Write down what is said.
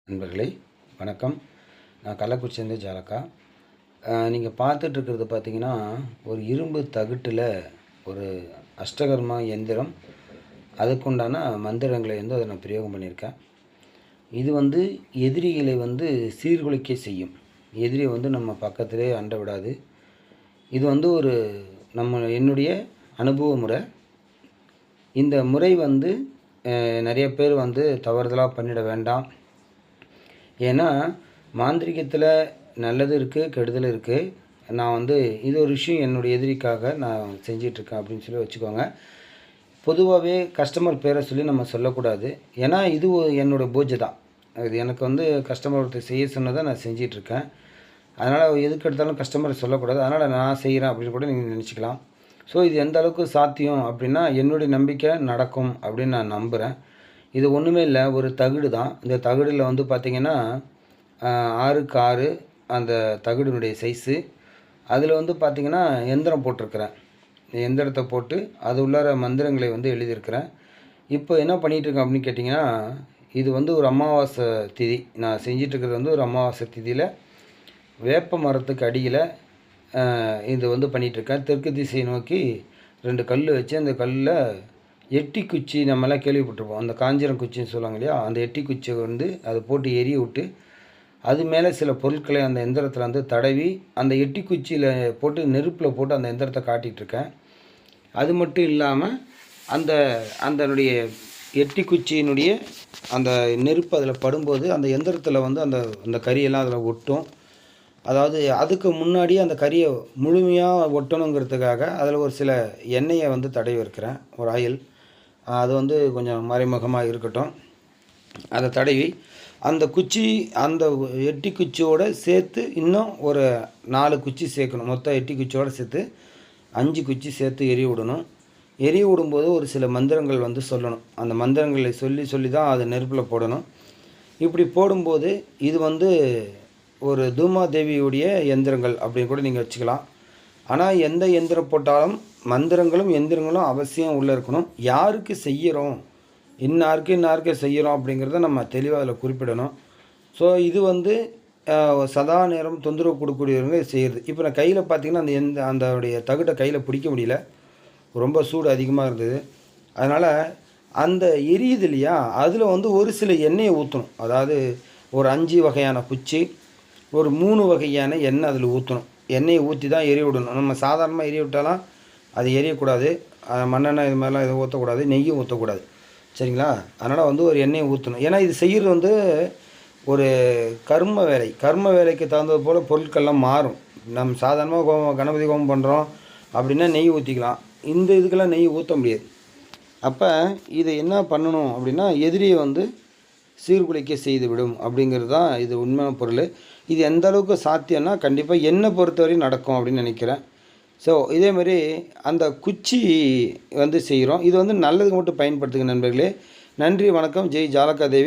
நண்பர்களே வணக்கம். நான் கள்ளக்குறிச்சியிலேருந்து ஜாலக்கா. நீங்கள் பார்த்துட்ருக்கிறது பார்த்தீங்கன்னா, ஒரு இரும்பு தகட்டில் ஒரு அஷ்டகர்மா எந்திரம், அதுக்குண்டான மந்திரங்களை வந்து அதை நான் பிரயோகம் பண்ணியிருக்கேன். இது வந்து எதிரிகளை வந்து சீர்குலைக்க செய்யும். எதிரி வந்து நம்ம பக்கத்திலே அண்ட விடாது. இது வந்து ஒரு என்னுடைய அனுபவ முறை. இந்த முறை வந்து நிறைய பேர் வந்து தவறுதலாக பண்ணிட வேண்டாம். ஏன்னா மாந்திரீகத்தில் நல்லது இருக்குது, கெடுதல் இருக்குது. நான் வந்து இது ஒரு விஷயம் என்னுடைய எதிரிக்காக நான் செஞ்சிட்ருக்கேன் அப்படின்னு சொல்லி வச்சுக்கோங்க. பொதுவாகவே கஸ்டமர் பேரை சொல்லி நம்ம சொல்லக்கூடாது. ஏன்னா இது என்னோடய பூஜை தான். இது எனக்கு வந்து கஸ்டமர் ஒருத்தர் செய்ய சொன்னதை நான் செஞ்சிட்ருக்கேன். அதனால் எதுக்கு எடுத்தாலும் கஸ்டமரை சொல்லக்கூடாது. அதனால் நான் செய்கிறேன் அப்படின்னு கூட நீங்கள் நினச்சிக்கலாம். ஸோ இது எந்த அளவுக்கு சாத்தியம் அப்படின்னா, என்னுடைய நம்பிக்கை நடக்கும் அப்படின்னு நான் நம்புகிறேன். இது ஒன்றுமே இல்லை, ஒரு தகடு தான். இந்த தகடில் வந்து பார்த்திங்கன்னா 6க்கு 6 அந்த தகடினுடைய சைஸு. அதில் வந்து பார்த்திங்கன்னா எந்திரம் போட்டிருக்கிறேன். எந்திரத்தை போட்டு அது உள்ளார மந்திரங்களை வந்து எழுதியிருக்கிறேன். இப்போ என்ன பண்ணிகிட்ருக்கேன் அப்படின்னு கேட்டிங்கன்னா, இது வந்து ஒரு அமாவாசை திதி. நான் செஞ்சிட்ருக்கிறது வந்து ஒரு அமாவாசை திதியில் வேப்ப மரத்துக்கு அடியில் இது வந்து பண்ணிகிட்ருக்கேன். தெற்கு திசையை நோக்கி 2 கல் வச்சு, அந்த கல்லில் எட்டி குச்சி நம்மளாம் கேள்விப்பட்டிருப்போம். அந்த காஞ்சிரம் குச்சின்னு சொல்லுவாங்க இல்லையா, அந்த எட்டி குச்சியை வந்து அதை போட்டு எரிய விட்டு, அது மேலே சில பொருட்களை அந்த எந்திரத்தில் வந்து தடவி, அந்த எட்டி குச்சியில் போட்டு நெருப்பில் போட்டு அந்த எந்திரத்தை காட்டிகிட்ருக்கேன். அது மட்டும் இல்லாமல் அதனுடைய எட்டி குச்சியினுடைய அந்த நெருப்பு அதில் படும்போது அந்த எந்திரத்தில் வந்து அந்த கரியெல்லாம் அதில் ஒட்டும். அதாவது அதுக்கு முன்னாடியே அந்த கரியை முழுமையாக ஒட்டணுங்கிறதுக்காக அதில் ஒரு சில எண்ணெயை வந்து தடவி இருக்கிறேன், ஒரு ஆயில். அது வந்து கொஞ்சம் மறைமுகமாக இருக்கட்டும். அதை தடவி அந்த குச்சி, அந்த எட்டி குச்சியோடு சேர்த்து இன்னும் ஒரு 4 குச்சி சேர்க்கணும். மொத்தம் எட்டி குச்சியோடு சேர்த்து 5 குச்சி சேர்த்து எரிய விடணும். எரிய விடும்போது ஒரு சில மந்திரங்கள் வந்து சொல்லணும். அந்த மந்திரங்களை சொல்லி தான் அதை நெருப்பில் போடணும். இப்படி போடும்போது இது வந்து ஒரு தூமாதேவியுடைய எந்திரங்கள் அப்படின்னு கூட நீங்கள் வச்சுக்கலாம். ஆனால் எந்த எந்திரம் போட்டாலும் மந்திரங்களும் எந்திரங்களும் அவசியம் உள்ளே இருக்கணும். யாருக்கு செய்கிறோம், இன்னாருக்கு செய்கிறோம் அப்படிங்கிறத நம்ம தெளிவாக அதில் குறிப்பிடணும். ஸோ இது வந்து சதா நேரம் தொந்தரவு கொடுக்கக்கூடியவங்க செய்கிறது. இப்போ நான் கையில் பார்த்திங்கன்னா அதோடைய தகுட்டை கையில் பிடிக்க முடியல, ரொம்ப சூடு அதிகமாக இருந்தது. அதனால் அந்த எரியுது இல்லையா, அதில் வந்து ஒரு சில எண்ணெயை ஊற்றணும். அதாவது ஒரு 5 வகையான குச்சி, ஒரு 3 வகையான எண்ணெய் அதில் ஊற்றணும். எண்ணெயை ஊற்றி தான் எரிய விடணும். நம்ம சாதாரணமாக எரிய விட்டாலாம் அது எரியக்கூடாது. மண்ணெண்ணெய் இது மாதிரிலாம் எதுவும் ஊற்றக்கூடாது, நெய்யும் ஊற்றக்கூடாது, சரிங்களா? அதனால் வந்து ஒரு எண்ணெயை ஊற்றணும். ஏன்னா இது செய்கிறது வந்து ஒரு கர்ம வேலை. கர்ம வேலைக்கு தகுந்தது போல் பொருட்கள்லாம் மாறும். நம்ம சாதாரணமாக கணபதி ஹோமம் பண்ணுறோம் அப்படின்னா நெய் ஊற்றிக்கலாம். இந்த இதுக்கெல்லாம் நெய் ஊற்ற முடியாது. அப்போ இதை என்ன பண்ணணும் அப்படின்னா, எதிரியை வந்து சீர்குலைக்க செய்துவிடும் அப்படிங்கிறது தான் இது உண்மையான பொருள். இது எந்த அளவுக்கு சாத்தியம்னா, கண்டிப்பாக என்னை பொறுத்தவரையும் நடக்கும் அப்படின்னு நினைக்கிறேன். ஸோ இதேமாரி அந்த குச்சி வந்து செய்கிறோம். இது வந்து நல்லதுக்கு மட்டும் பயன்படுத்துங்க நண்பர்களே. நன்றி, வணக்கம். ஜெய் ஜாலகா தேவி.